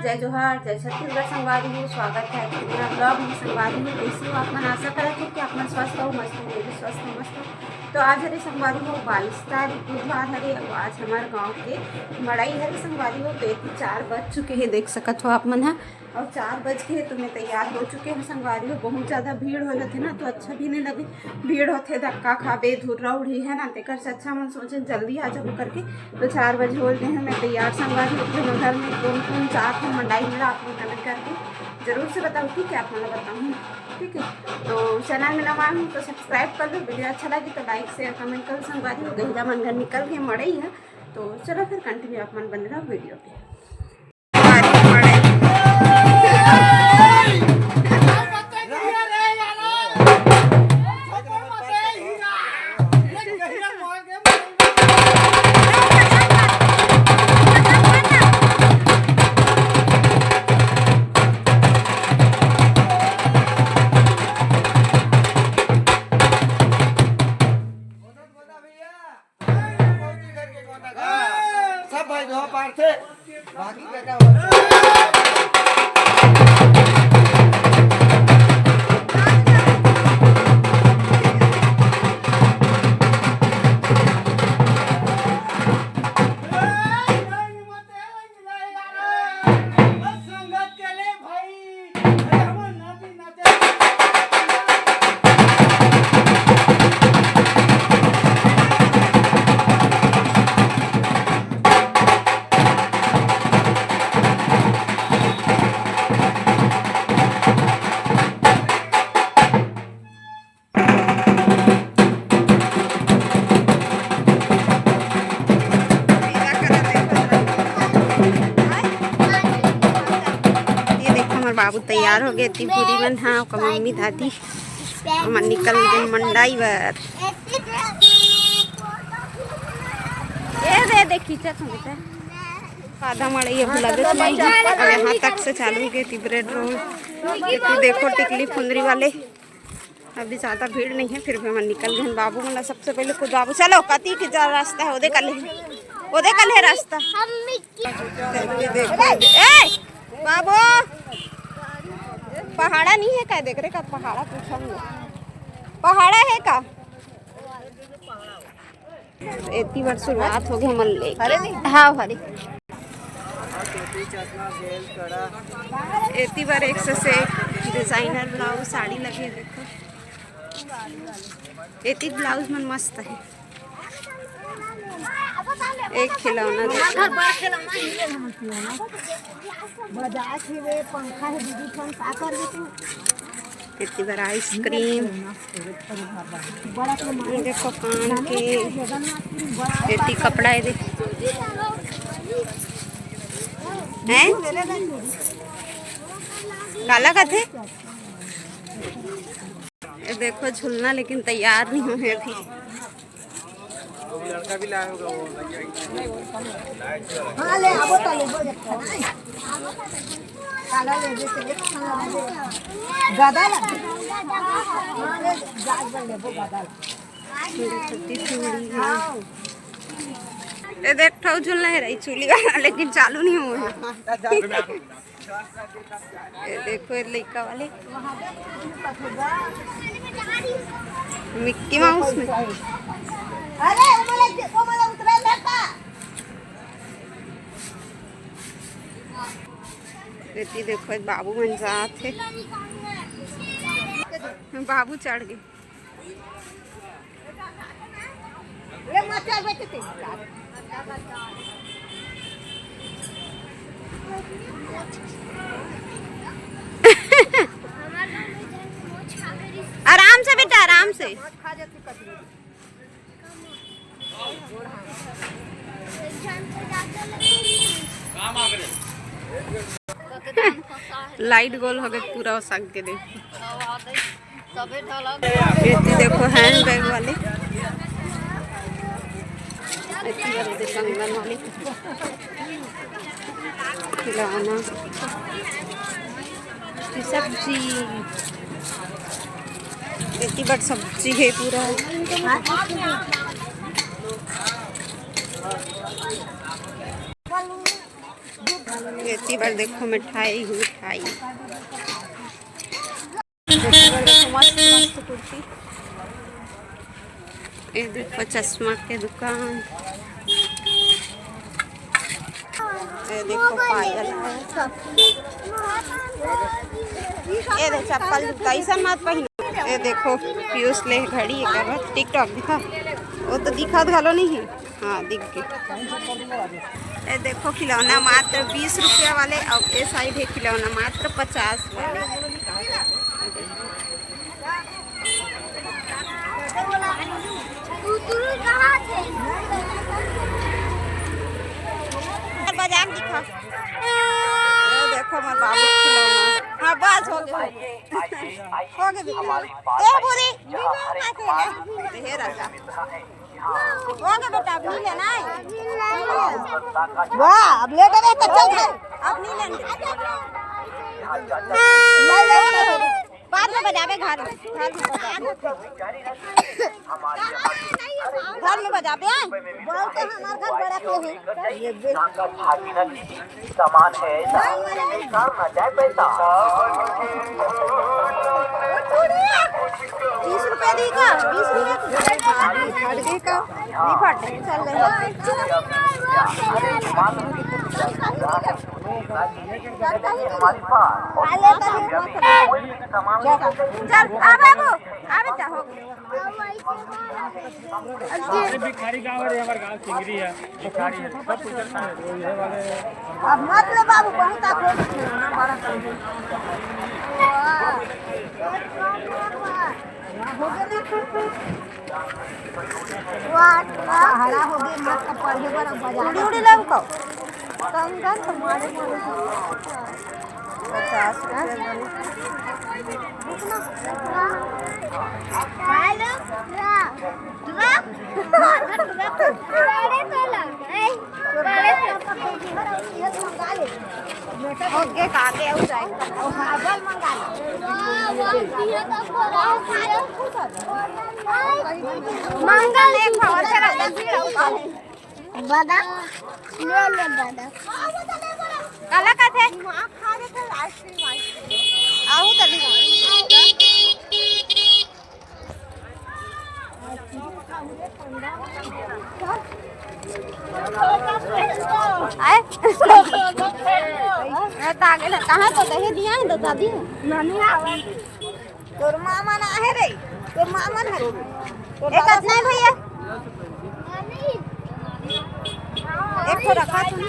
जय जोहार, जय छत्तीसगढ़ संगवारी हो। स्वागत है मेरा ब्लॉग में। संगवारी हो कैसे हो आप? मन आशा करते थे कि आप मन स्वस्थ हो, मस्त हो, मेरे स्वस्थ हो, मस्त हो। तो आज हरे संगवारी हो 22 तारीख बुधवार हरे। आज हमारे गांव के मड़ाई हरे संगवारी हो। तो 4 बज चुके हैं, देख सकत हो आप मन है। और 4 बज के तो मैं तैयार हो चुके हैं संगवारी हो। बहुत ज़्यादा भीड़ हो जाते ना तो अच्छा भी नहीं लगे। भीड़ होते धक्का खाबे धुर्रा उड़ी है ना, तेकर से अच्छा मन सोचे जल्दी आ जाओ करके। तो 4 बजे बोलते हैं मैं तैयार संगवारी हो। अपने घर में कौन कौन चाट है मंडाई में आप लोग कमेंट करके जरूर से बताओ, ठीक है? आप मैं बताऊँ, ठीक है? तो चैनल में नवा हूँ तो सब्सक्राइब कर लो। वीडियो अच्छा लगे तो लाइक शेयर कमेंट करो। संगवारी हो गई मन घर निकल के मड़ई है। तो चलो फिर कंटिन्यू आप मन बने रहो वीडियो पे। सब भाई दो पार थे बाकी क्या बाबू तैयार हो गए। पूरी बन हाँ का मम्मी दादी हम निकल गए मंडाई बर। ये दे दे खींचत हूँ बेटा आधा मड़ई लगे नहीं। और यहाँ तक से चालू गए थी ब्रेड रोल। देखो टिकली फुंदरी वाले अभी ज़्यादा भीड़ नहीं है, फिर भी हम निकल गए। बाबू मतलब सबसे पहले खुद बाबू चलो कती की जा रास्ता है ओदे कल है रास्ता। बाबू पहाड़ा नहीं है क्या? देख रहे का पहाड़ा पूछा पहाड़ा है का? इतनी बार शुरुआत हो गई मन ले। हाँ हरी इतनी बार एक से डिजाइनर ब्लाउज साड़ी लगी। देखो इतनी ब्लाउज मन मस्त है। एक खिलौना इतनी बार आइसक्रीम देखो कान के इतनी कपड़ा है हैं काला का थे। देखो झूलना लेकिन तैयार नहीं हुए अभी। लड़का भी लाया होगा वो हाँ ले आबो तो ले काला ले दे से गादा ला हाँ ले जाग बन ले वो गादा ला। ये देख ठो झूलना है रही चूली वाला लेकिन चालू नहीं हुआ। ये देखो ये लड़का वाले मिक्की माउस में। अरे वो मला उतरा लड़का बेटी देखो एक बाबू मन जात है। बाबू चढ़ गए। ये मचा बेचते आराम से बेटा आराम से। लाइट गोल हो गए पूरा हो सक के देखो। देखो हैंड बैग वाले कंगन वाले खिलौना सब्जी इतनी बड़ी सब्जी है पूरा। इतनी बार देखो मिठाई मिठाई। देखो मस्त मस्त कुर्सी। ये देखो चश्मा के दुकान। ये देखो पायल है सब। ये देखो चप्पल जूता ऐसा मत पहनो। ये देखो पीयूष ले घड़ी कर टिकटॉक दिखा। वो तो दिखा घलो नहीं। हाँ दिख गई। ये देखो खिलौना मात्र 20 रुपया वाले और ये साइड है खिलौना मात्र 50 वाले। बाजार दिखा। देखो मेरे बाबू खिलौना। हाँ बस हो गया हो गया। ए बुरी हे राजा हो गया बेटा अब नहीं लेना है। वाह अब ले गए तो चल गए। अब नहीं लेंगे बाद में बजावे घर में बजावे बहुत तो हमारा घर बड़ा तो है। ये सामान है ऐसा ना जाए पैसा। 20 रुपए दी का 20 रुपए फट गई का नहीं फटे चल हमारे पास चल आवे वो आवे जा हो भिखारी गाँव है हमारे गाँव चिंगरी है भिखारी है सब कुछ करता है ये वाले। अब मत ले बाबू बहुत आक्रोश ना बड़ा कर दे। हो गया वाह हरा हो गया मत का पढ़े बड़ा बाजार उड़ी लाओ को कम कर तुम्हारे 50 ओके कागे हो जाए हाबल मंगा मंगल एक भवर चला बदा ले ले बदा काला का थे खा ले तो आइसक्रीम आहू तली आए तागे ना कहां तो दहे दिया है तो दादी नानी आवा तोर मामा ना है रे तोर मामा ना रे एक कितना है भैया एक तो रखा तुमने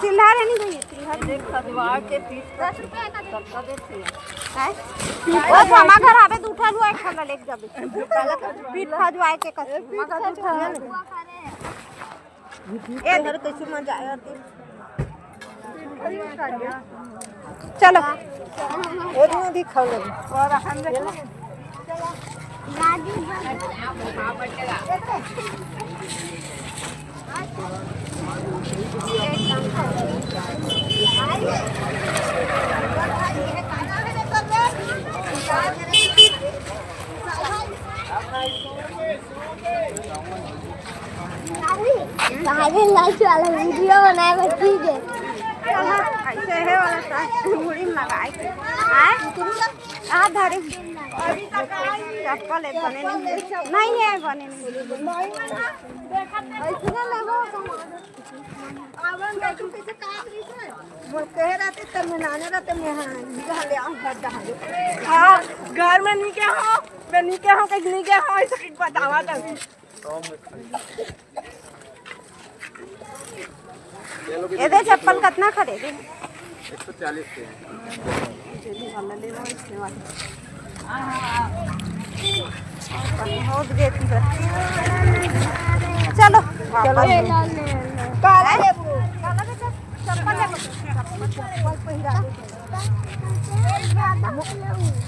चिल्ला रहे नहीं भैया के पीस 10 रुपए का सबका देती है ओ मामा घर आवे तो उठा जुआ खाला लेके जाबे पीठ खा जुआ के कस मगर उठा ए घर कैसे मजा आया चलो एक में भी खा ले और हम वीडियो बनाए ठीक है। ऐसे है वाला मुड़ी में लगाए आ धरे चप्पल है बने नहीं है बने कह रहते तब में नाने रहते में हाँ घर में नहीं क्या हो मैं नहीं क्या हो कहीं नहीं क्या हो ऐसा कुछ बतावा तभी ये चप्पल कितना खरीदे 140 के चलो काला ले चप्पल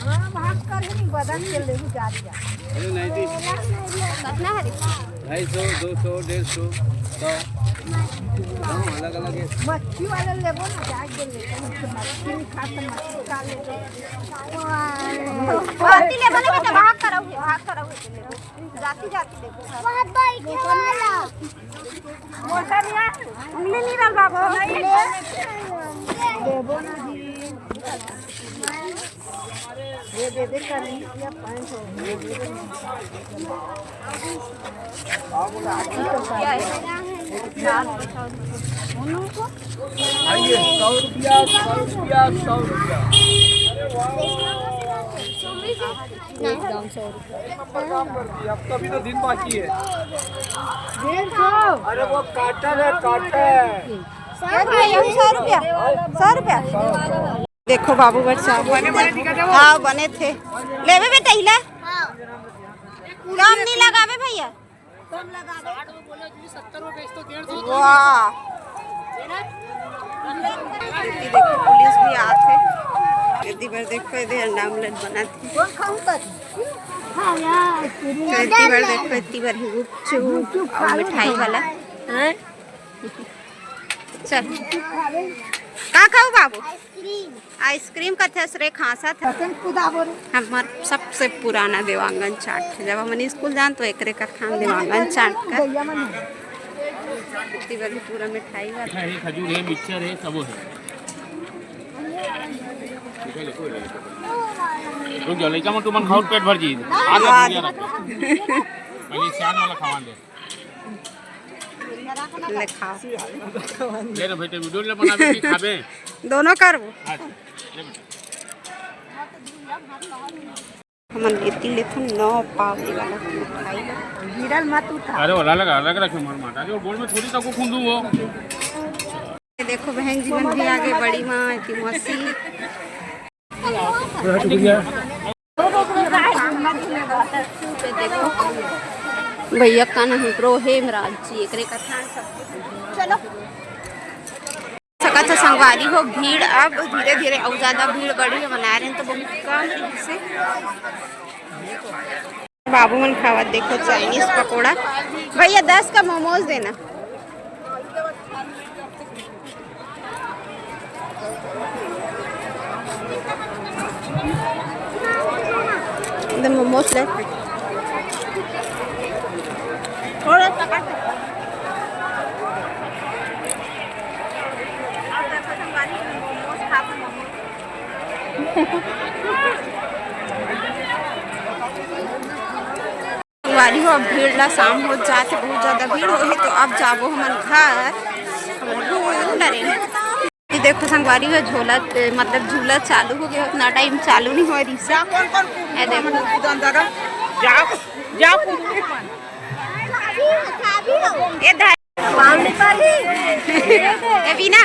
हाँ भाग कर नहीं बदन के ले जा कितना है 250, 200, 150, 100 अलग अलग है। मच्छी वाले लेबो ना जाए के ले मच्छी खाता मच्छी का ले जाती ले बोले बेटा भाग कराओ जाती लेबो बहुत भाई के वाला मोटा नहीं है उंगली नहीं डाल बाबू लेबो ना जी ये दे दे कर लिया 500 आइए 100 रुपया 100 रुपया 100 रुपया। अब तो अभी तो दिन बाकी है। 150 अरे वो काटन है काटन। 100 रुपया देखो बाबू बच्चा हाँ बने थे लेवे बेटा हिला कम नहीं लगावे भैया वाह देखो पुलिस भी आते यदि बार देखो यदि अंडा आमलेट बनाते यदि बार देखो यदि बार गुपचुप और मिठाई वाला चल का खाओ बाबू आइसक्रीम का थे सरे खासा था हमार सबसे पुराना देवांगन चाट है जब हम स्कूल जान तो एक का खान देवांगन चाट का पूरा मिठाई वाला है खजूर है मिक्सचर है सब है रुक जाओ लइका मन तुमन खाओ पेट भर जी आधा दुनिया रखो पहले चार वाला खावा दे ले खाओ ले रे बेटे वीडियो ले बनावे की खाबे दोनों करबो अच्छा ले बेटा हम लेती 9 पावली वाला मिठाई गिरल मत उठा अरे वाला लगा अलग रखे मर माटा जो बोल में थोड़ी तक खुंदू वो देखो बहन जी मन भी आगे बड़ी माँ की मौसी देखो भैया का नाम प्रोहेम राज जी एक कथान सब चलो सकत संगवारी हो भीड़ अब धीरे धीरे और ज्यादा भीड़ बढ़ी है बना रहे हैं तो बहुत कम से बाबू मन खावा देखो चाइनीज पकोड़ा भैया 10 का मोमोज देना मोमोज ले थोड़ा सा काट वाली हो भीड़ ला शाम हो जाते बहुत ज्यादा भीड़ हो है तो अब जाबो हमन घर ये देखो संगवारी हो झोला मतलब झूला चालू हो गया उतना टाइम चालू नहीं हो रही से ये देखो ये बीना